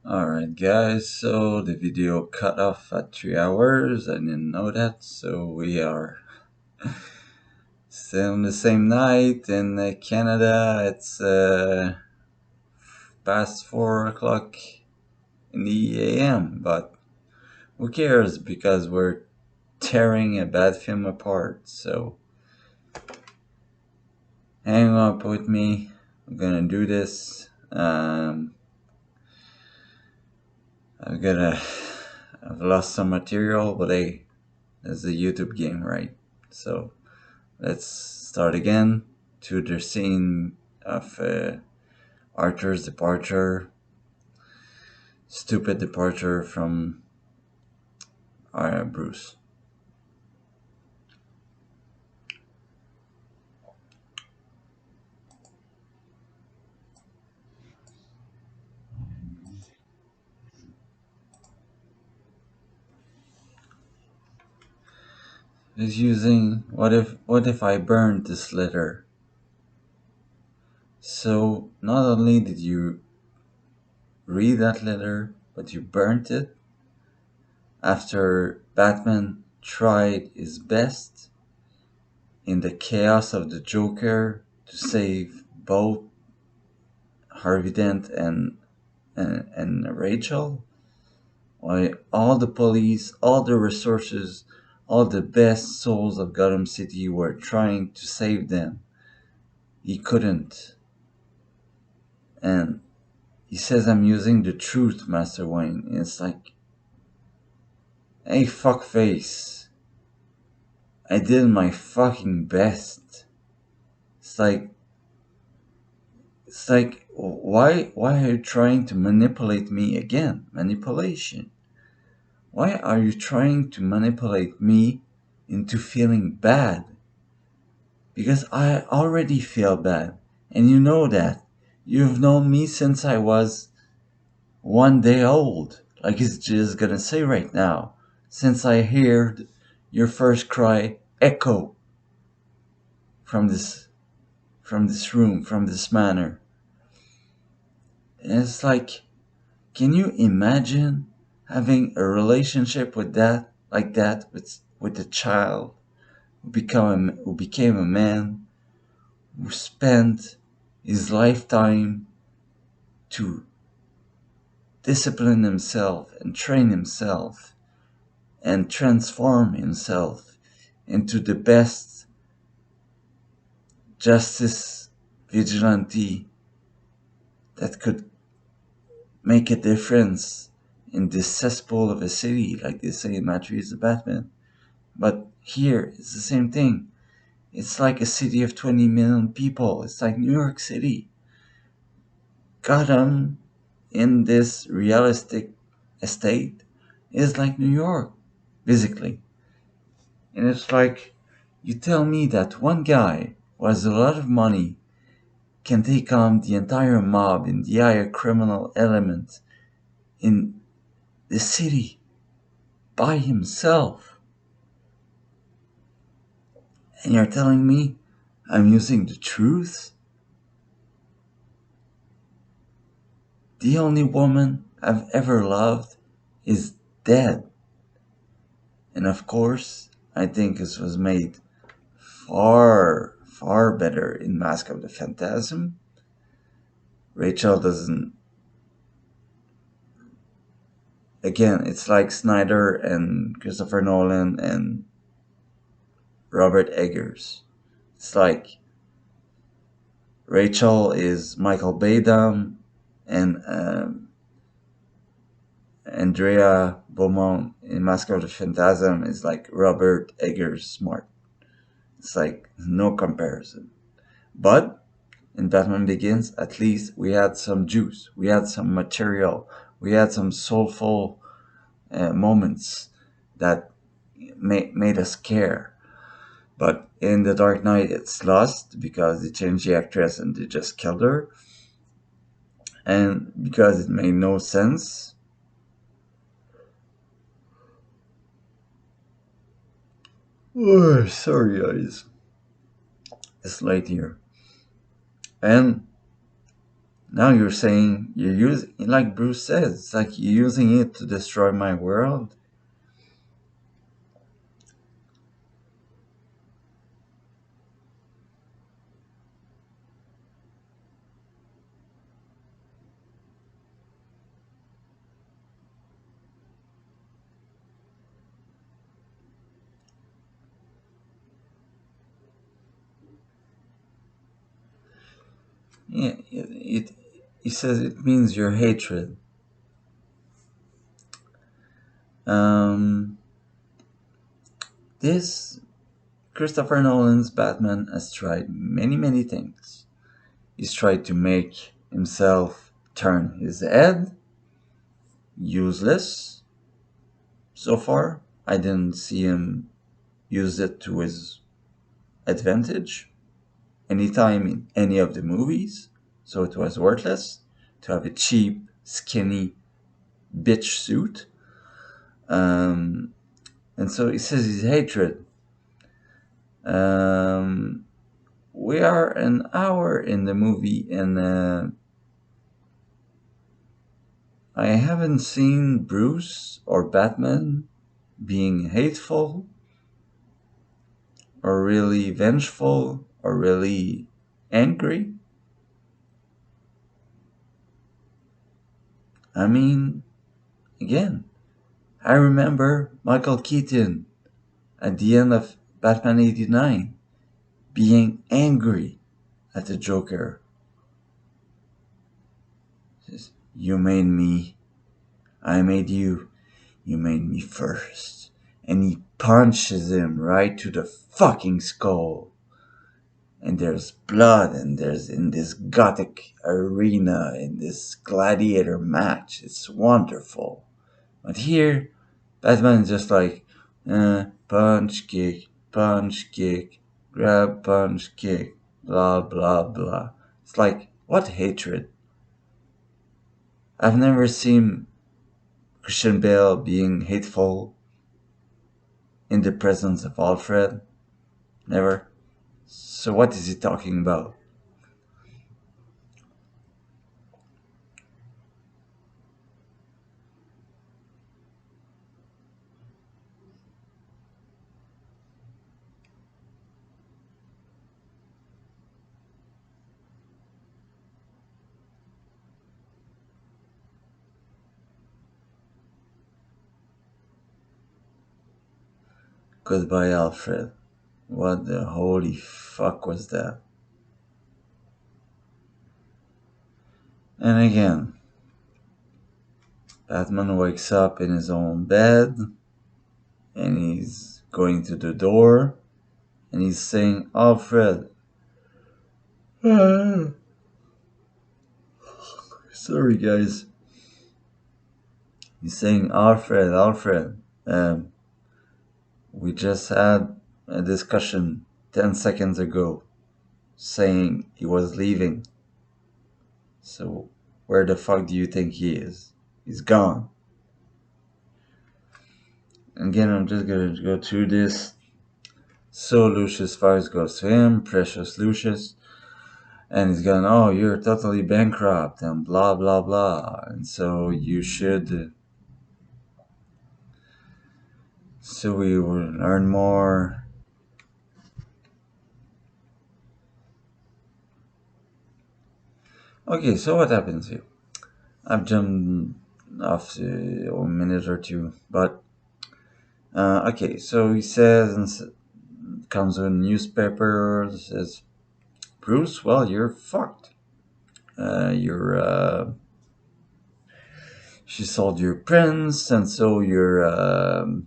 Alright guys, so the video cut off at 3 hours. I didn't know that, so we are still on the same night in Canada. It's past 4 o'clock in the AM, but who cares because we're tearing a bad film apart. So hang up with me, I'm gonna do this. I've gotta, I've lost some material, but hey, it's a YouTube game, right? So let's start again to the scene of Arthur's departure, stupid departure from Bruce. He's using what if I burned this letter? So not only did you read that letter, but you burnt it after Batman tried his best in the chaos of the Joker to save both Harvey Dent and Rachel. Why all the police, all the resources, all the best souls of Gotham City were trying to save them. He couldn't. And he says I'm using the truth, Master Wayne. And it's like, hey fuckface. I did my fucking best. It's like why are you trying to manipulate me again? Manipulation. Why are you trying to manipulate me into feeling bad? Because I already feel bad. And you know that. You've known me since I was 1 day old. Like he's just gonna say right now. Since I heard your first cry echo from this room, from this manor. And it's like, can you imagine having a relationship with that, like that, with a child who became a man, who spent his lifetime to discipline himself and train himself and transform himself into the best justice vigilante that could make a difference in this cesspool of a city, like they say in Matthews the Batman. But here, it's the same thing. It's like a city of 20 million people. It's like New York City. Gotham, in this realistic estate, is like New York, physically. And it's like, you tell me that one guy who has a lot of money can take on the entire mob and the higher criminal element in the city by himself. And you're telling me I'm using the truth? The only woman I've ever loved is dead. And of course, I think this was made far, far better in Mask of the Phantasm. Rachel doesn't. Again, it's like Snyder and Christopher Nolan and Robert Eggers. It's like Rachel is Michael Badam and Andrea Beaumont in Mask of the Phantasm is like Robert Eggers smart. It's like no comparison. But in Batman Begins, at least we had some juice, we had some material, we had some soulful moments that made us care. But in The Dark Knight, it's lost because they changed the actress and they just killed her. And because it made no sense. Oh, sorry, guys. It's late here. And Now you're saying you're using, like Bruce says, it's like you're using it to destroy my world. Yeah, he says it means your hatred. Um, this Christopher Nolan's Batman has tried many, many things. He's tried to make himself turn his head useless. So far, I didn't see him use it to his advantage anytime in any of the movies. So it was worthless to have a cheap, skinny bitch suit. Um, and so he says his hatred. Um, we are an hour in the movie, and I haven't seen Bruce or Batman being hateful or really vengeful or really angry. I mean, again, I remember Michael Keaton at the end of Batman 89 being angry at the Joker. He says, you made me, I made you, you made me first. And he punches him right to the fucking skull. And there's blood, and there's in this gothic arena, in this gladiator match. It's wonderful. But here, Batman is just like, punch, kick, grab, punch, kick, blah, blah, blah. It's like, what hatred? I've never seen Christian Bale being hateful in the presence of Alfred. Never. So what is he talking about? Goodbye, Alfred. What the holy fuck was that? And again, Batman wakes up in his own bed and he's going to the door and he's saying, Alfred. Sorry, guys. He's saying, Alfred. We just had a discussion 10 seconds ago saying he was leaving. So, where the fuck do you think he is? He's gone. Again, I'm just gonna go through this. So Lucius Fires goes to him, precious Lucius, and he's going, oh, you're totally bankrupt, and blah, blah, blah. And so you should. So we will learn more. Okay, so what happens here? I've jumped off a minute or two, but okay. So he says, and comes with a newspaper, says, Bruce, well, you're fucked. She sold your prince, and so your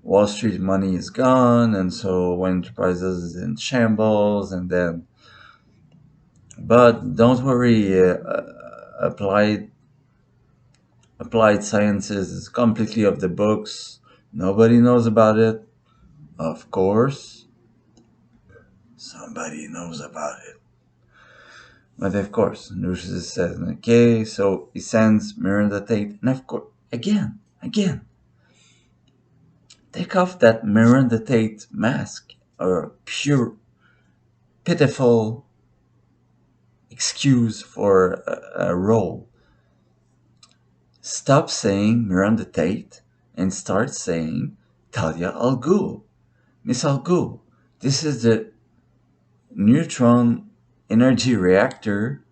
Wall Street money is gone, and so Enterprises is in shambles, and then. But don't worry, applied sciences is completely off the books. Nobody knows about it. Of course, somebody knows about it. But of course, Lucius says, okay, so he sends Miranda Tate, and of course, again, take off that Miranda Tate mask, or pure, pitiful, excuse for a role. Stop saying Miranda Tate and start saying Talia Al Ghul. Miss Al Ghul, this is the neutron energy reactor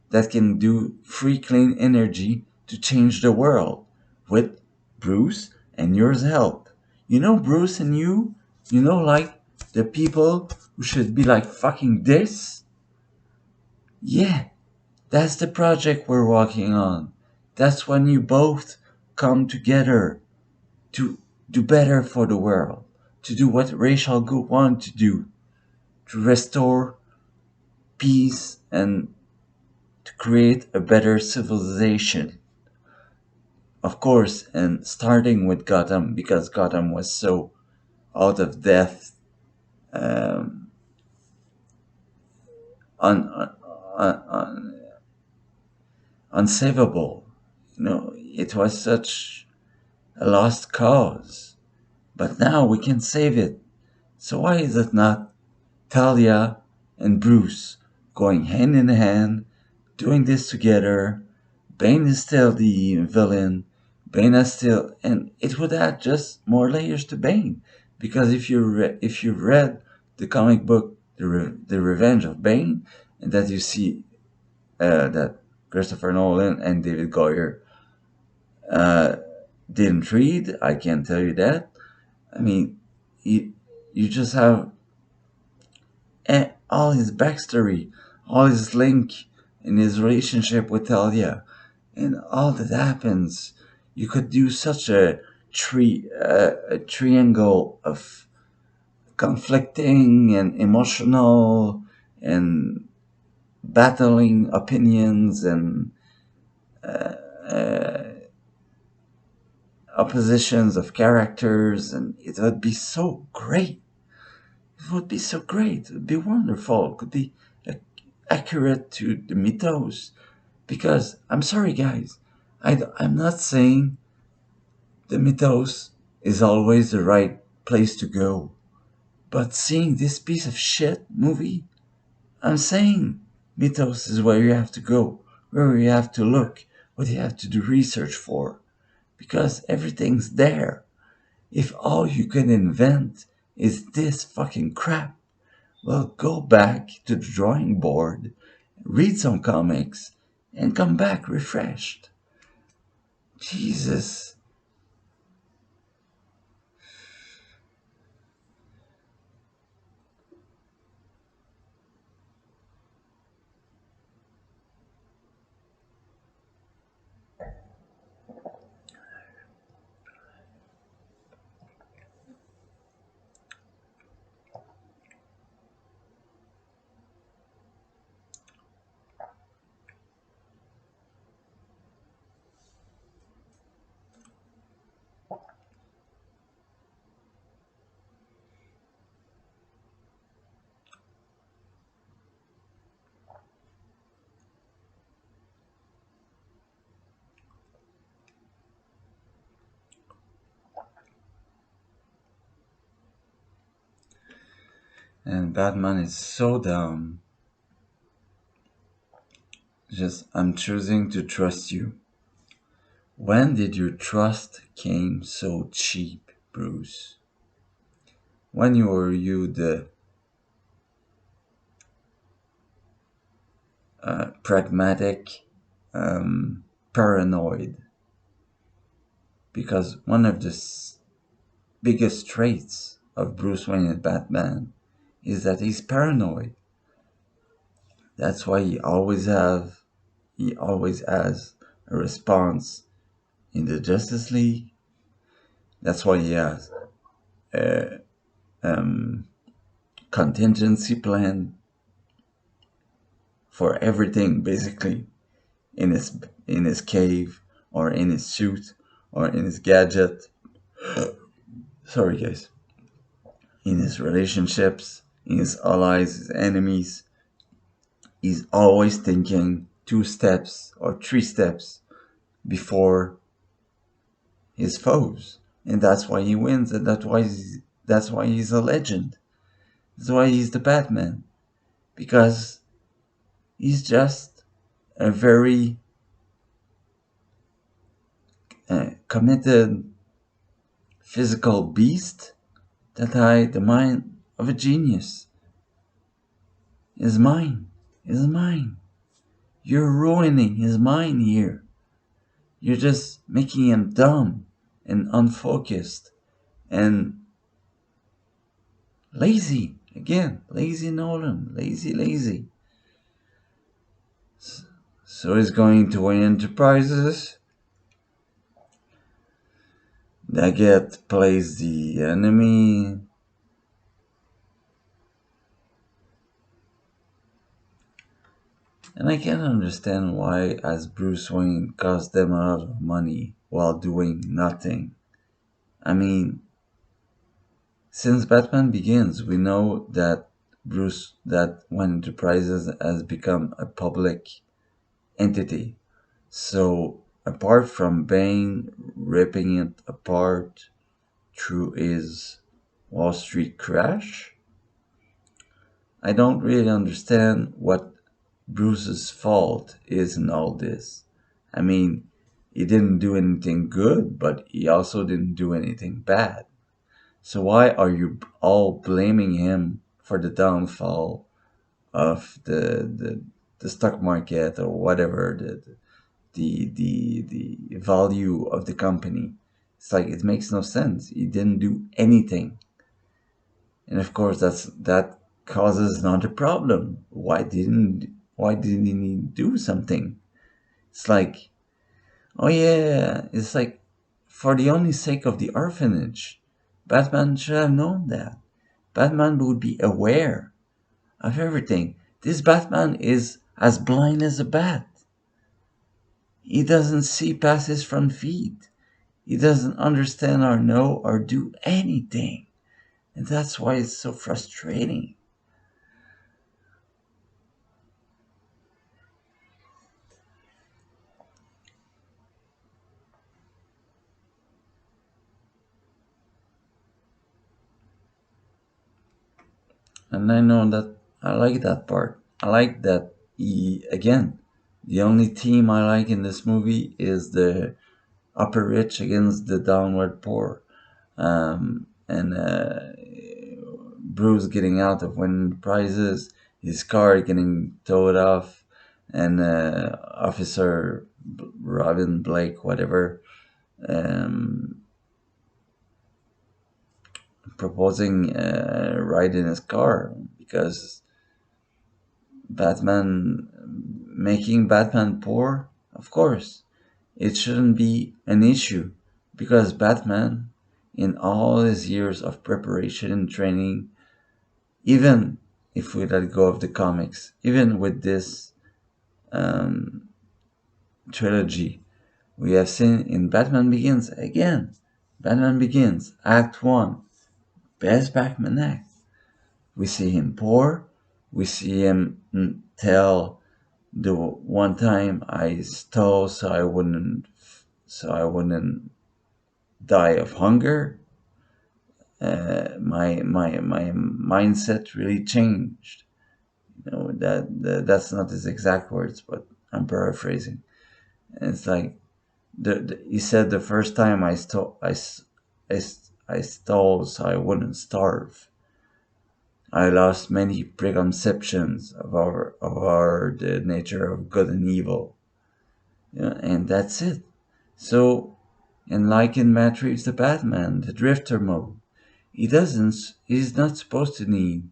that can do free clean energy to change the world with Bruce and yours help. You know Bruce and you know like the people who should be like fucking this? Yeah, that's the project we're working on. That's when you both come together to do better for the world, to do what Rachel Good wanted to do, to restore peace and to create a better civilization. Of course, and starting with Gotham because Gotham was so out of depth, um, un, un, un, unsavable. You know, it was such a lost cause. But now we can save it. So why is it not Talia and Bruce going hand in hand, doing this together? Bane is still the villain. Bane is still, and it would add just more layers to Bane. Because if you read the comic book, the Revenge of Bane, and that you see that Christopher Nolan and David Goyer uh, didn't read, I can tell you that. I mean, you just have all his backstory, all his link in his relationship with Talia, and all that happens. You could do such a triangle of conflicting and emotional and battling opinions and uh, oppositions of characters, and it would be so great. It would be so great. It would be wonderful. It could be accurate to the mythos. Because, I'm sorry, guys, I'm not saying the mythos is always the right place to go. But seeing this piece of shit movie, I'm saying mythos is where you have to go, where you have to look, what you have to do research for. Because everything's there. If all you can invent is this fucking crap, well, go back to the drawing board, read some comics, and come back refreshed. Jesus. And Batman is so dumb. Just, I'm choosing to trust you. When did your trust came so cheap, Bruce? When were you the pragmatic, paranoid? Because one of the biggest traits of Bruce Wayne and Batman is that he's paranoid. That's why he always has a response in the Justice League. That's why he has a contingency plan for everything, basically, in his cave or in his suit or in his gadget. Sorry, guys. In his relationships, in his allies, his enemies, he's always thinking 2 steps or 3 steps before his foes, and that's why he wins, and that's why he's a legend. That's why he's the Batman, because He's just a very committed physical beast that had the mind of a genius. His mind. His mind. You're ruining his mind here. You're just making him dumb and unfocused and lazy. Again, lazy Nolan. Lazy, lazy. So he's going to win enterprises. Daggett plays the enemy. And I can't understand why, as Bruce Wayne, cost them a lot of money while doing nothing. I mean, since Batman Begins, we know that Wayne Enterprises has become a public entity. So apart from Bane ripping it apart through his Wall Street crash, I don't really understand what Bruce's fault is in all this. I mean, he didn't do anything good, but he also didn't do anything bad. So why are you all blaming him for the downfall of the stock market or whatever the value of the company? It's like it makes no sense. He didn't do anything, and of course that causes another problem. Why didn't he do something? It's like, oh yeah, it's like for the only sake of the orphanage, Batman should have known that. Batman would be aware of everything. This Batman is as blind as a bat. He doesn't see past his front feet. He doesn't understand or know or do anything. And that's why it's so frustrating. And I know that I like that part. I like that again, the only team I like in this movie is the upper rich against the downward poor. And Bruce getting out of winning prizes, his car getting towed off, and Officer Robin Blake, whatever, um, proposing a ride in his car because Batman making Batman poor, of course, it shouldn't be an issue because Batman, in all his years of preparation and training, even if we let go of the comics, even with this um, trilogy, we have seen in Batman Begins again. Batman Begins, Act 1, best Batman act. We see him poor. We see him tell the one time I stole so I wouldn't die of hunger. My mindset really changed. That's not his exact words, but I'm paraphrasing. And it's like he said the first time I stole so I wouldn't starve. I lost many preconceptions of our the nature of good and evil. And that's it. So, and like in Matt Reeves' The Batman, the Drifter mode, he's not supposed to need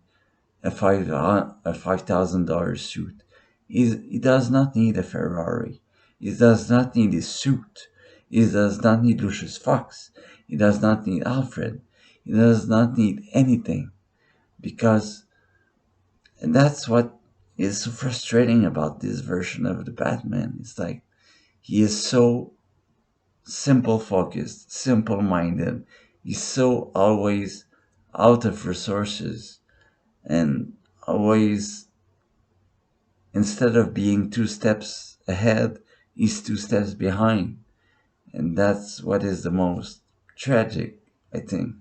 a $5,000 suit. He does not need a Ferrari. He does not need a suit. He does not need Lucius Fox. He does not need Alfred. He does not need anything because, and that's what is so frustrating about this version of the Batman. It's like he is so simple focused, simple minded. He's so always out of resources and always, instead of being two steps ahead, he's two steps behind. And that's what is the most tragic, I think,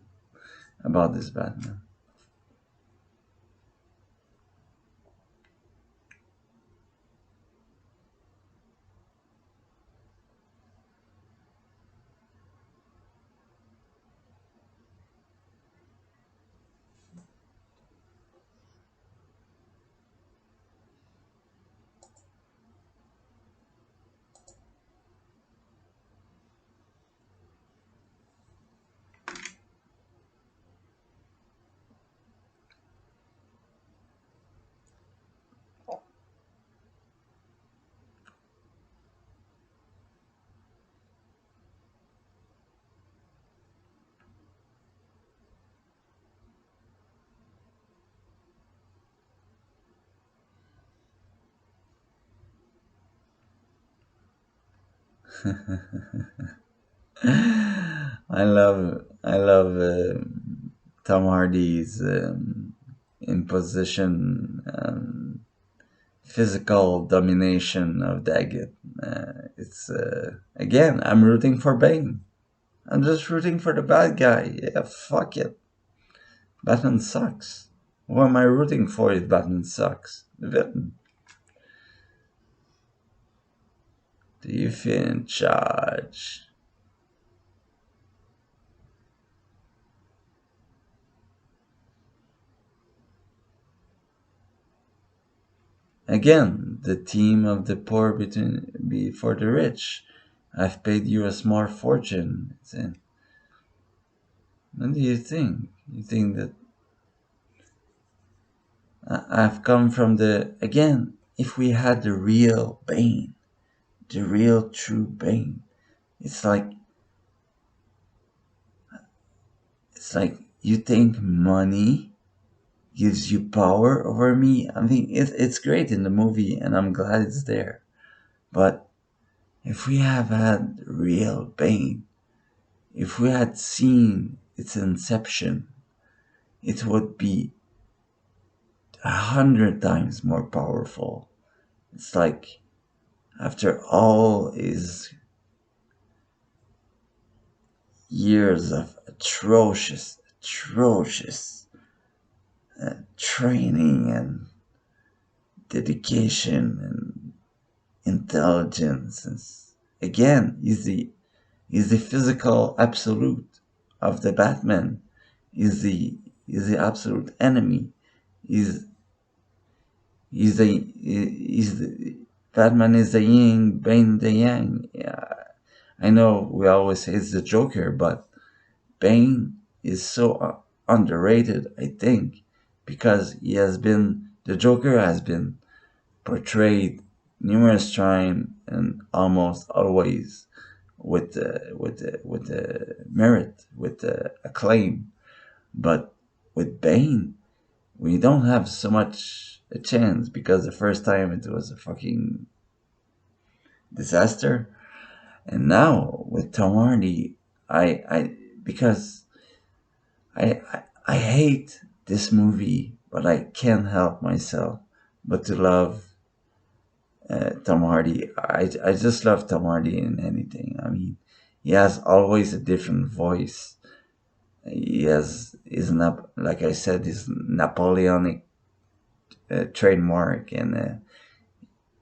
about this Batman. I love Tom Hardy's imposition, physical domination of Daggett. It's again, I'm rooting for Bane. I'm just rooting for the bad guy. Yeah, fuck it. Batman sucks. Who am I rooting for if Batman sucks? The villain. Do you feel in charge? Again, the theme of the poor between before the rich. I've paid you a small fortune. What do you think? You think that I've come from the again? If we had the real Bane, the real true Bane, it's like it's like you think money gives you power over me. I mean, it's great in the movie, and I'm glad it's there. But if we have had real Bane, if we had seen its inception, it would be 100 times more powerful. It's like after all his years of atrocious training and dedication and intelligence, and again, he's the physical absolute of the Batman. He's the absolute enemy. He's he's the Batman is the yin, Bane the yang. Yeah, I know we always say it's the Joker, but Bane is so underrated. I think because the Joker has been portrayed numerous times and almost always with the merit, with the acclaim. But with Bane, we don't have so much a chance because the first time it was a fucking disaster, and now with Tom Hardy, I because I hate this movie, but I can't help myself but to love Tom Hardy. I just love Tom Hardy in anything. I mean, he has always a different voice. He has his like I said, his Napoleonic trademark, and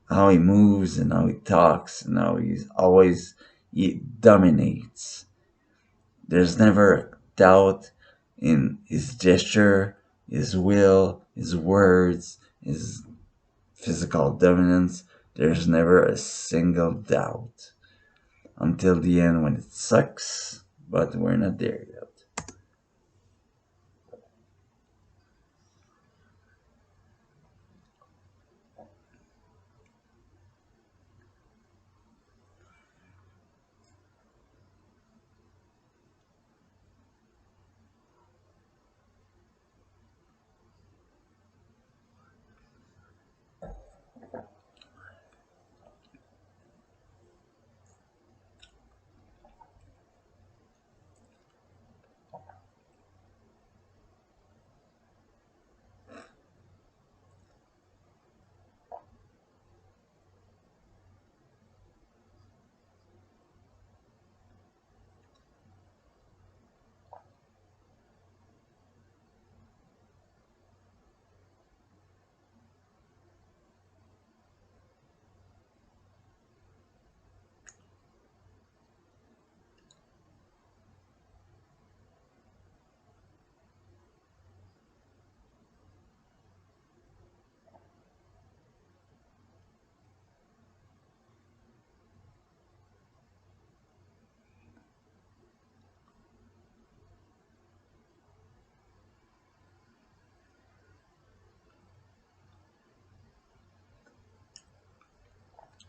how he moves and how he talks and how he dominates. There's never doubt in his gesture, his will, his words, his physical dominance. There's never a single doubt until the end when it sucks, but we're not there yet.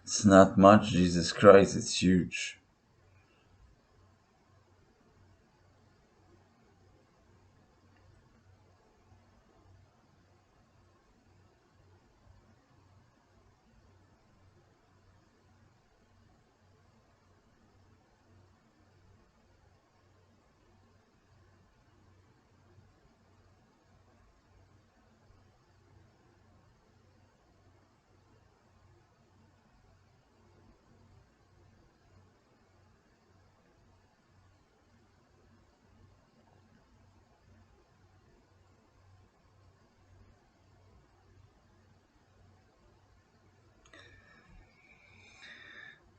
It's not much, Jesus Christ, it's huge.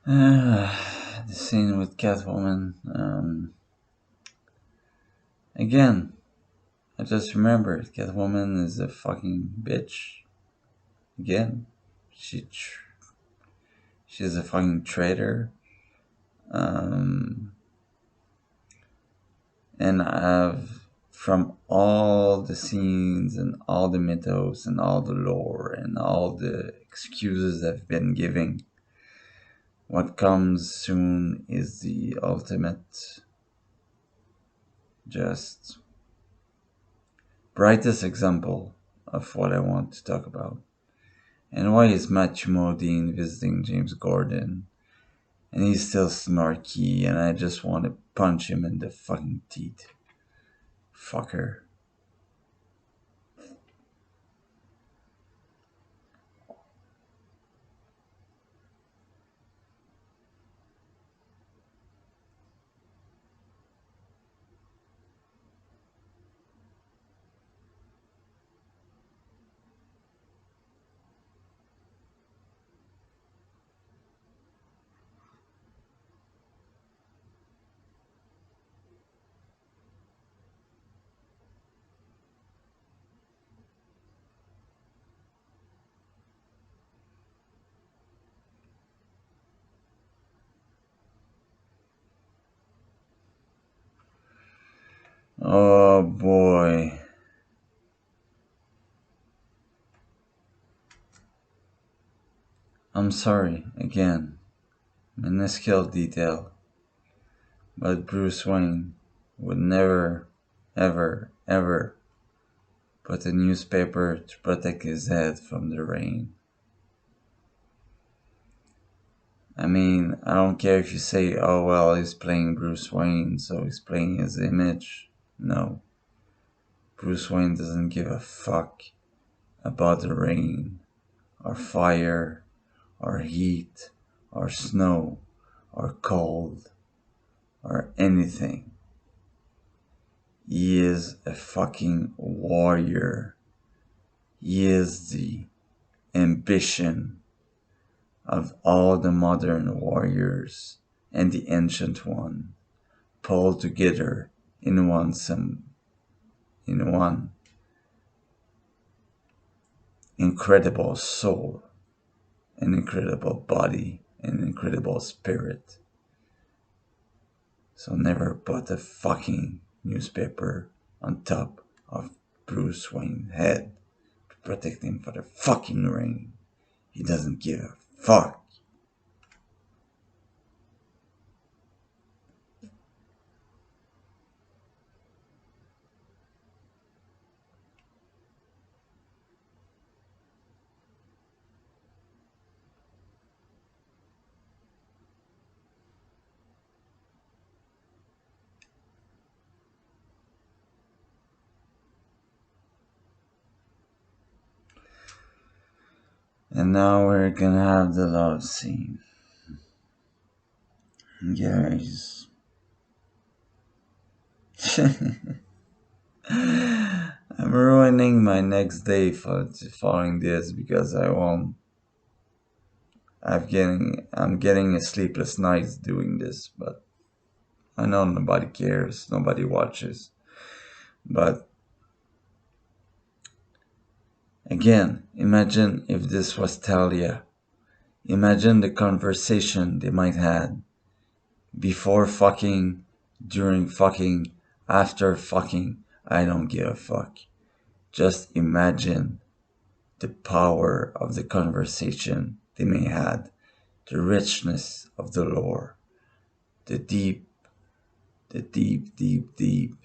The scene with Catwoman. Again, I just remembered Catwoman is a fucking bitch. Again, she she's a fucking traitor. Um, and I've from all the scenes and all the mythos and all the lore and all the excuses I've been giving, what comes soon is the ultimate, just brightest example of what I want to talk about. And why is Matthew Modine visiting James Gordon? And he's still snarky, and I just want to punch him in the fucking teeth. Fucker. Oh boy. I'm sorry, again. Minuscule detail. But Bruce Wayne would never, ever, ever put a newspaper to protect his head from the rain. I mean, I don't care if you say, oh well, he's playing Bruce Wayne, so he's playing his image. No. Bruce Wayne doesn't give a fuck about the rain, or fire, or heat, or snow, or cold, or anything. He is a fucking warrior. He is the ambition of all the modern warriors and the ancient one pulled together in one incredible soul, an incredible body, an incredible spirit. So never put a fucking newspaper on top of Bruce Wayne's head to protect him for the fucking rain. He doesn't give a fuck. And now we're gonna have the love scene. Guys. I'm ruining my next day for following this because I won't. I'm getting a sleepless night doing this, but I know nobody cares, nobody watches. But again, imagine if this was Talia. Imagine the conversation they might had before fucking, during fucking, after fucking. I don't give a fuck. Just imagine the power of the conversation they may had, the richness of the lore, the deep, deep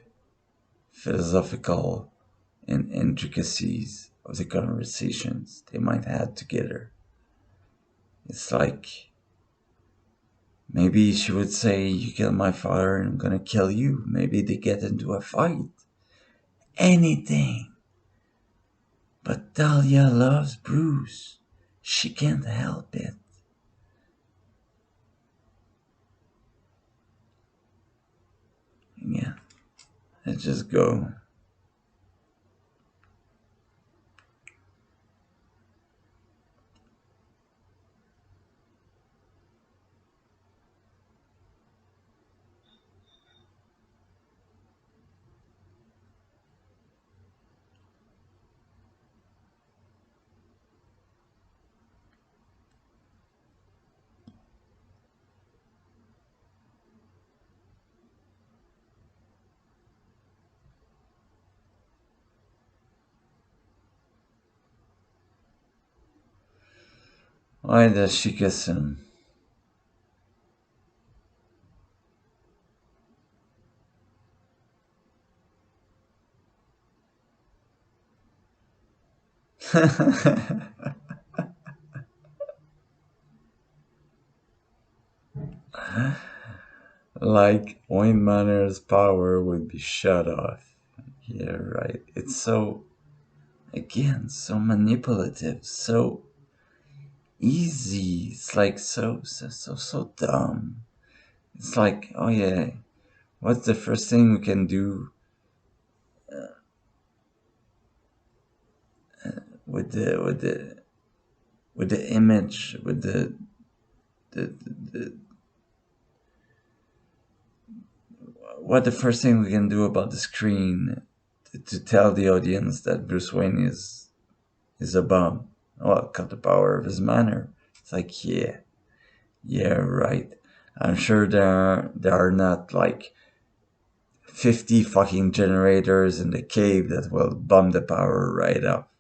philosophical and intricacies of the conversations they might have together. It's like maybe she would say, "You killed my father, and I'm gonna kill you." Maybe they get into a fight. Anything. But Dahlia loves Bruce. She can't help it. Yeah, let's just go. Why does she kiss him? Like Wayne Manor's power would be shut off. Yeah, right. It's so, again, so manipulative, so easy. It's like so dumb. It's like, oh yeah, what's the first thing we can do with the image, with the what the first thing we can do about the screen to tell the audience that Bruce Wayne is a bum? Well, cut the power of his manner. It's like, yeah, yeah, right. I'm sure there are not like 50 fucking generators in the cave that will bum the power right up.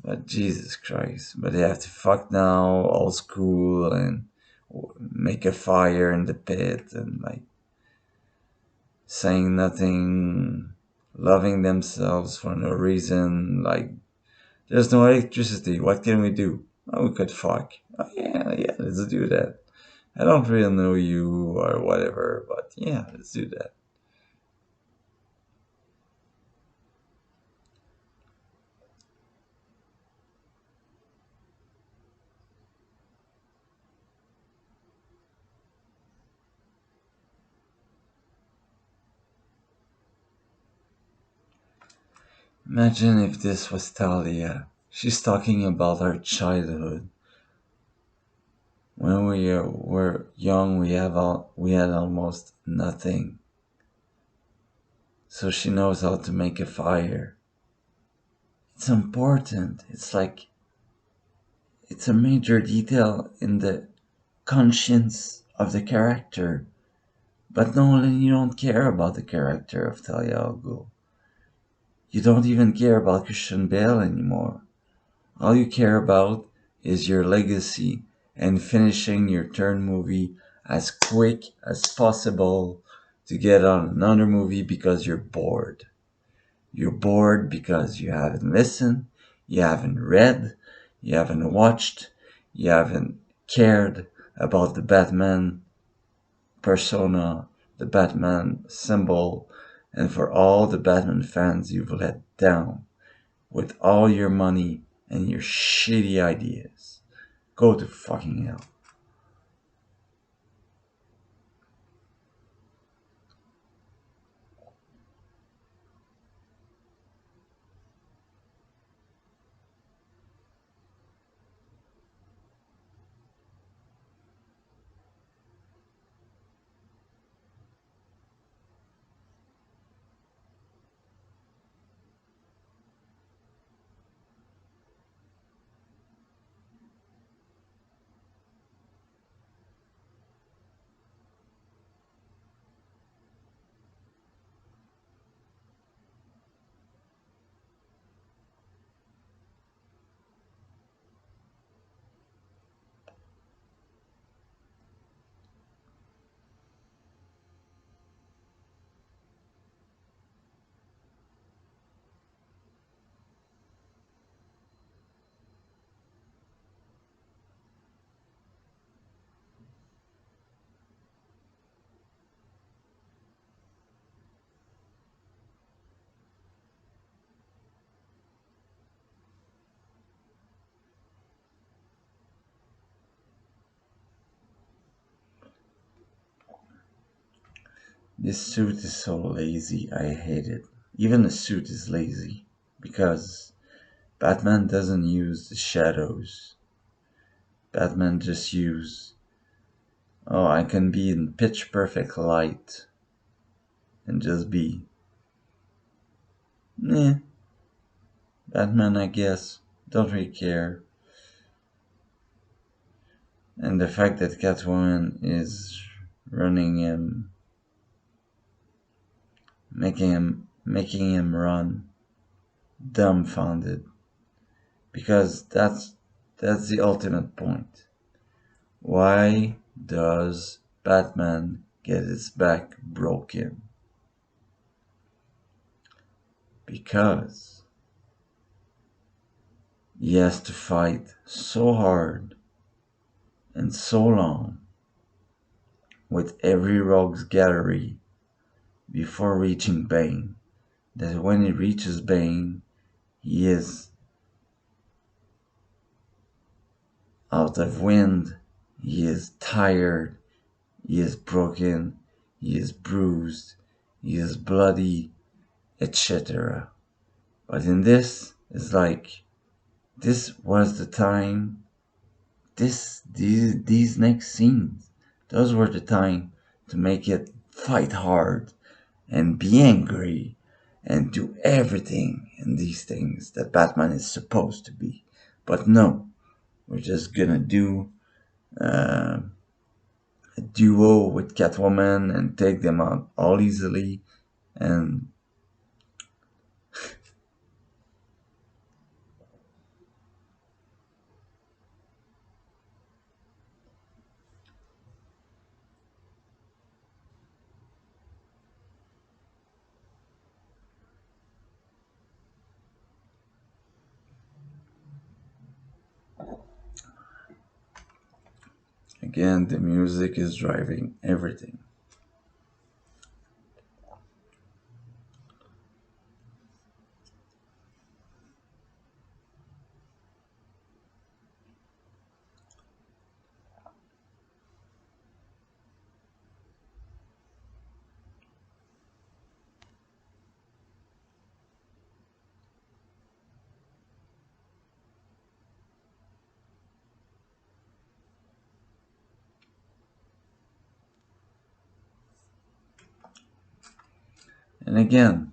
But Jesus Christ. But they have to fuck now, old school, and make a fire in the pit, and like saying nothing, loving themselves for no reason. Like, there's no electricity. What can we do? Oh, we could fuck. Oh, yeah, yeah, let's do that. I don't really know you or whatever, but yeah, let's do that. Imagine if this was Talia. She's talking about her childhood. When we were young, we had almost nothing. So she knows how to make a fire. It's important. It's like it's a major detail in the conscience of the character. But Nolan, you don't care about the character of Talia al Ghul. You don't even care about Christian Bale anymore. All you care about is your legacy and finishing your turn movie as quick as possible to get on another movie because you're bored. You're bored because you haven't listened, you haven't read, you haven't watched, you haven't cared about the Batman persona, the Batman symbol, and for all the Batman fans you've let down with all your money and your shitty ideas. Go to fucking hell. This suit is so lazy, I hate it. Even the suit is lazy. Because Batman doesn't use the shadows. Batman just use, oh, I can be in pitch perfect light and just be, eh, Batman, I guess. Don't really care. And the fact that Catwoman is running him, making him run, dumbfounded. Because That's the ultimate point. Why does Batman get his back broken? Because he has to fight so hard and so long with every rogue's gallery before reaching Bane, that when he reaches Bane, he is out of wind, he is tired, he is broken, he is bruised, he is bloody, etc. But in this, it's like this was the time. These next scenes, those were the time to make it fight hard and be angry and do everything in these things that Batman is supposed to be. But no, we're just gonna do uh, a duo with Catwoman and take them out all easily. And again, the music is driving everything. And again,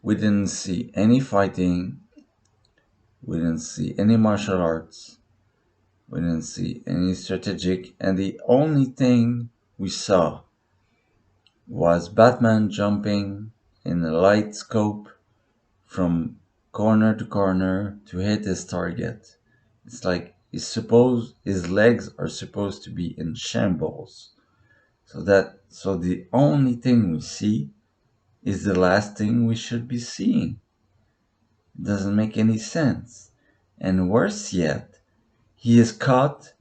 we didn't see any fighting, we didn't see any martial arts, we didn't see any strategic, and the only thing we saw was Batman jumping in a light scope from corner to corner to hit his target. It's like his legs are supposed to be in shambles. So the only thing we see is the last thing we should be seeing. It doesn't make any sense. And worse yet, he is caught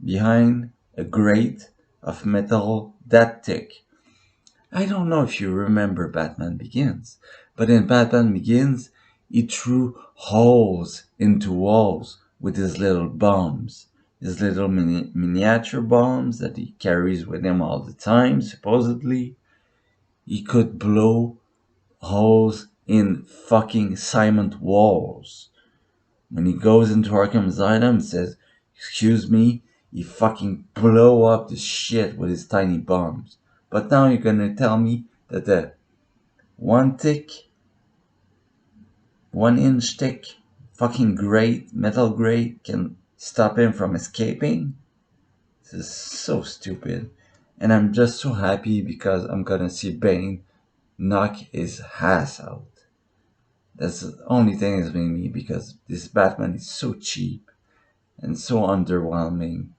behind a grate of metal that thick. I don't know if you remember Batman Begins, but in Batman Begins, he threw holes into walls with his little bombs, his little miniature bombs that he carries with him all the time, supposedly. He could blow holes in fucking cement walls. When he goes into Arkham Asylum and says, "Excuse me," he fucking blow up the shit with his tiny bombs. But now you're gonna tell me that the one thick, 1 inch thick fucking grate, metal grate can stop him from escaping? This is so stupid. And I'm just so happy because I'm gonna see Bane knock his ass out. That's the only thing that's made me, because this Batman is so cheap and so underwhelming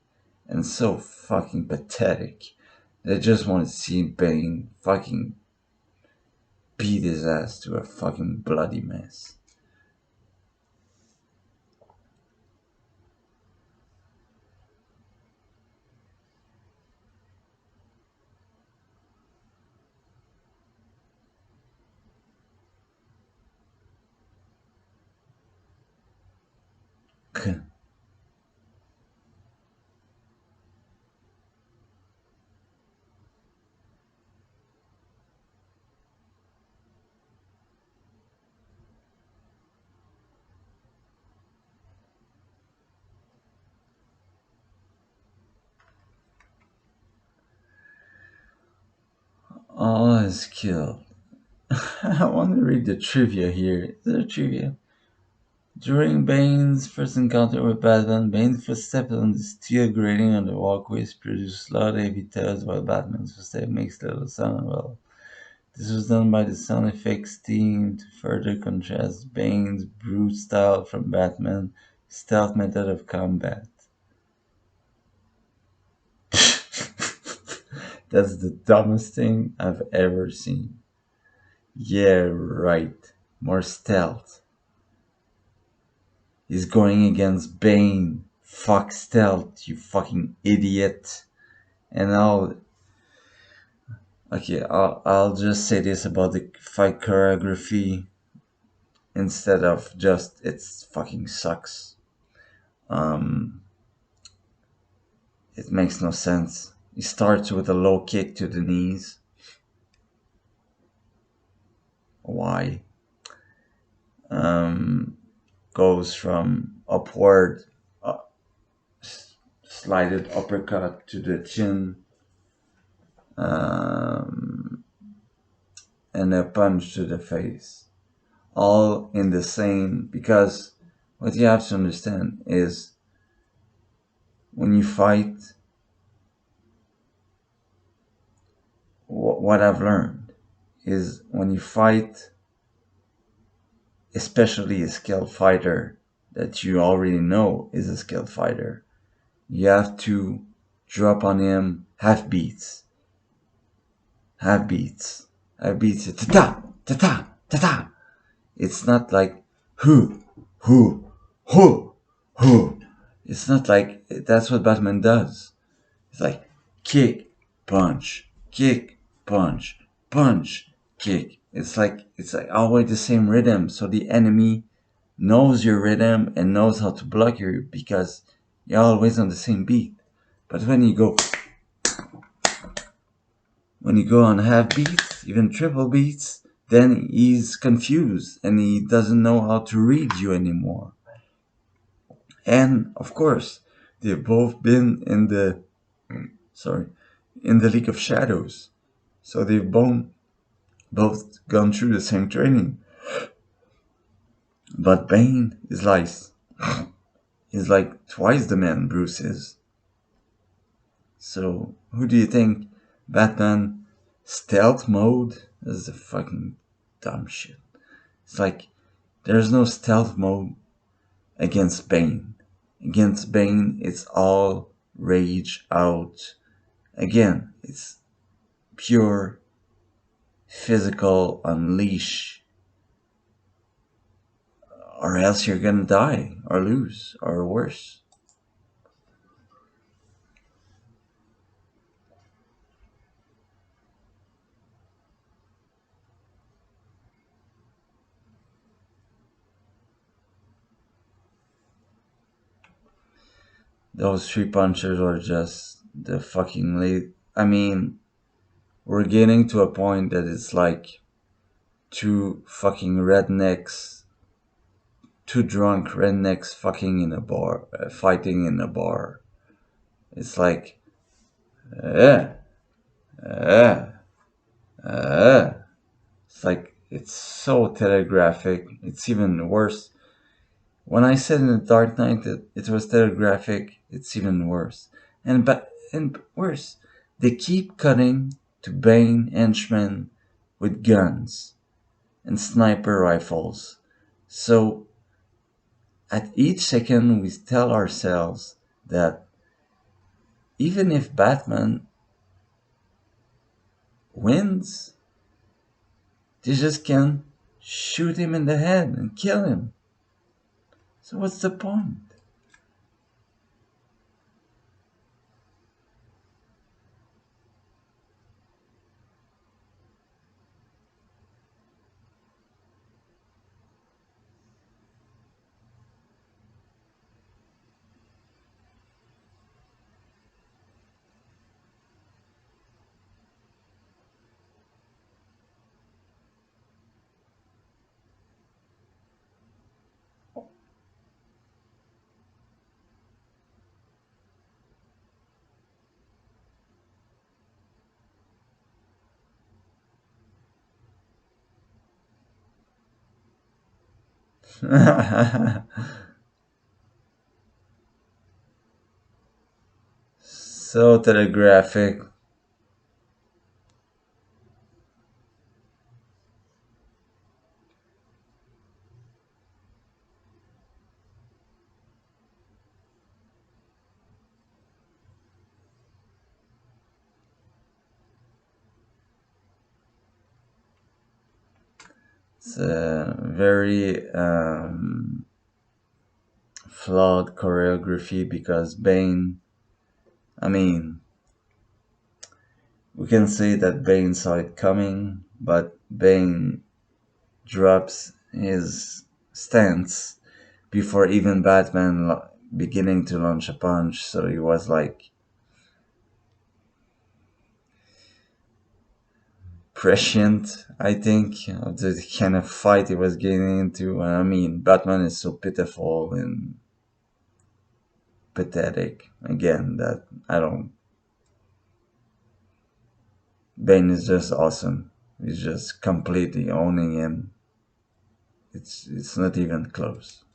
and so fucking pathetic. I just want to see Bane fucking beat his ass to a fucking bloody mess. All is killed. I want to read the trivia here. Is there trivia? During Bane's first encounter with Batman, Bane's footsteps on the steel grating on the walkways produce loud heavy thuds while Batman's footsteps makes little sound. Well, this was done by the sound effects team to further contrast Bane's brute style from Batman Stealth method of combat. That's the dumbest thing I've ever seen. Yeah, right. More stealth. He's going against Bane. Fuck stealth, you fucking idiot. And I'll just say this about the fight choreography instead of just it's fucking sucks. Um, it makes no sense. He starts with a low kick to the knees. Why? Um, Goes from upward, uh, slided uppercut to the chin, um, and a punch to the face. All in the same, because what you have to understand is when you fight, what I've learned is when you fight, especially a skilled fighter that you already know is a skilled fighter, you have to drop on him half beats, half beats, half beats. Ta ta ta ta ta ta. It's not like who, who, who, who. It's not like that's what Batman does. It's like kick, punch, kick, punch, punch, kick. It's like always the same rhythm. So the enemy knows your rhythm and knows how to block you because you're always on the same beat. But when you go on half beats, even triple beats, then he's confused and he doesn't know how to read you anymore. And of course, they've both been sorry, in the League of Shadows. So they've both gone through the same training. But Bane is like twice the man Bruce is. So who do you think Batman stealth mode is the fucking dumb shit. It's like there's no stealth mode against Bane. Against Bane it's all rage out. Again, it's pure physical unleash or else you're gonna die or lose or worse. Those three punchers are just the fucking late. I mean, we're getting to a point that it's like two fucking rednecks, two drunk rednecks fucking in a bar, fighting in a bar. It's like, uh, uh, uh. It's like, it's so telegraphic. It's even worse. When I said in the Dark Knight that it was telegraphic, it's even worse. And worse, they keep cutting to Bane henchmen with guns and sniper rifles. So at each second, we tell ourselves that even if Batman wins, they just can shoot him in the head and kill him. So what's the point? So telegraphic. It's a very flawed choreography because Bane, I mean, we can say that Bane saw it coming, but Bane drops his stance before even Batman beginning to launch a punch. So he was like prescient, I think, of the kind of fight he was getting into. I mean, Batman is so pitiful and pathetic again that I don't. Bane is just awesome. He's just completely owning him. It's not even close.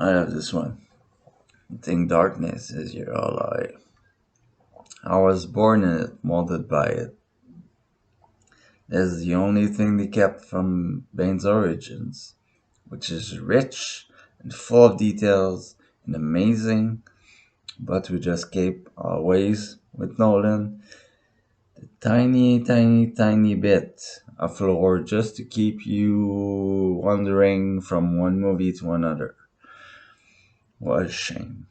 I have this one. I think darkness is your ally. I was born in it, molded by it. That's the only thing they kept from Bane's origins, which is rich and full of details and amazing, but we just keep always with Nolan tiny, tiny, tiny bit of lore just to keep you wandering from one movie to another. What a shame.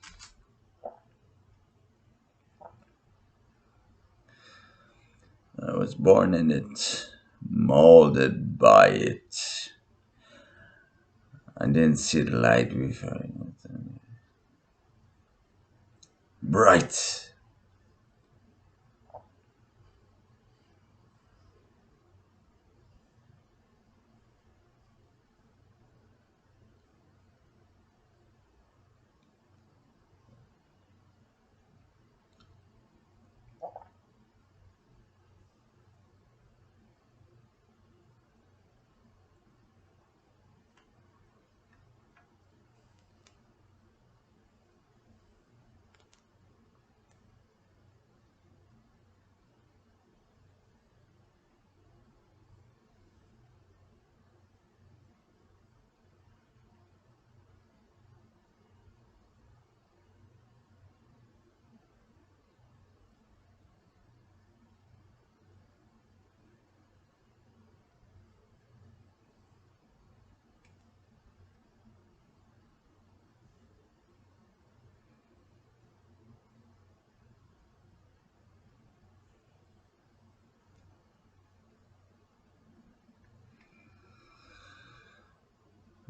I was born in it, molded by it. I didn't see the light before. Bright.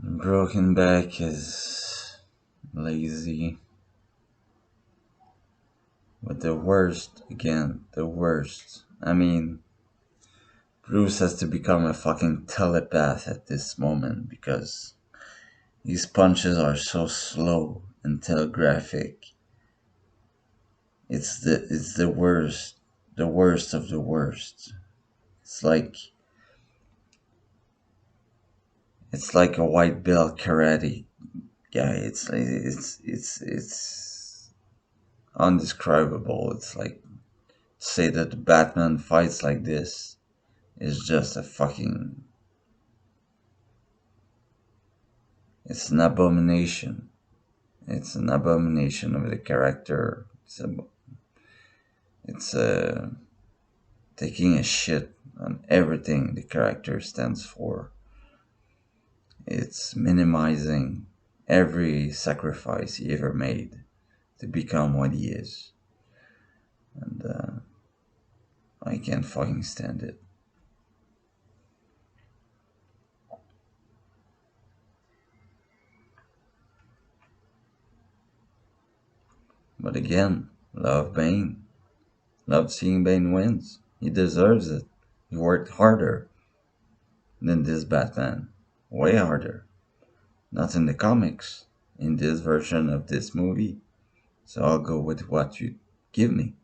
Broken back is lazy. But the worst, again, the worst. I mean, Bruce has to become a fucking telepath at this moment because these punches are so slow and telegraphic. It's the worst, the worst of the worst. It's like it's like a white belt karate guy. It's undescribable. It's like say that the Batman fights like this is just a fucking. It's an abomination. It's an abomination of the character. It's taking a shit on everything the character stands for. It's minimizing every sacrifice he ever made to become what he is. And I can't fucking stand it. But again, love Bane. Love seeing Bane wins. He deserves it. He worked harder. than this Batman. Way harder. Not in the comics, in this version of this movie. So I'll go with what you give me.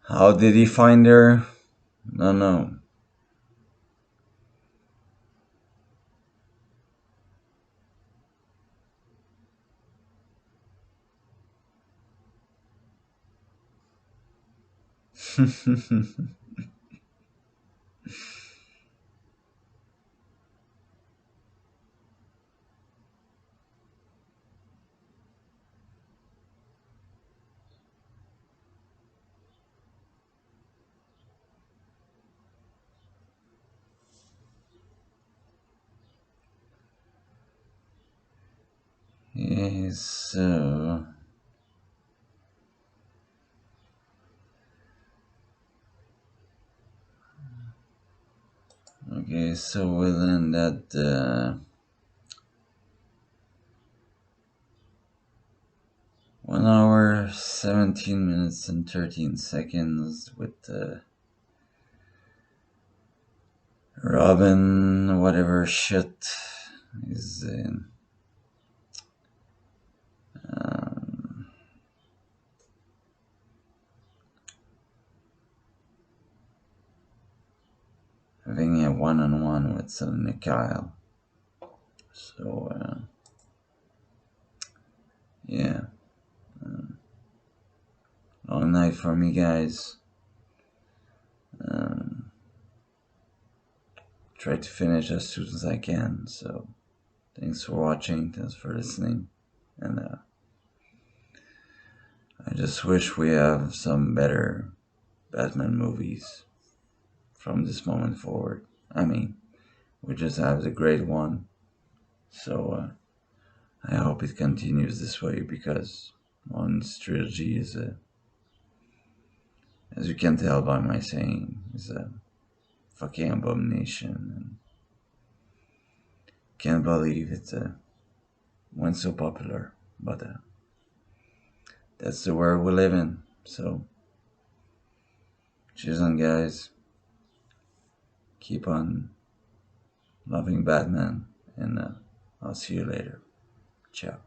How did he find her? No, no. Yeah, so. Okay, so we'll end at 1 hour, 17 minutes, and 13 seconds with Robin, whatever shit is in. Um, Having a one-on-one with Selena Kyle. So, yeah. Long night for me, guys. Um, Try to finish as soon as I can. So, thanks for watching. Thanks for listening. And I just wish we have some better Batman movies from this moment forward. I mean, we just have the great one. So, I hope it continues this way because Nolan's trilogy is as you can tell by my saying, is a fucking abomination. And can't believe it went so popular. But that's the world we live in. So, cheers on, guys. Keep on loving Batman, and I'll see you later. Ciao.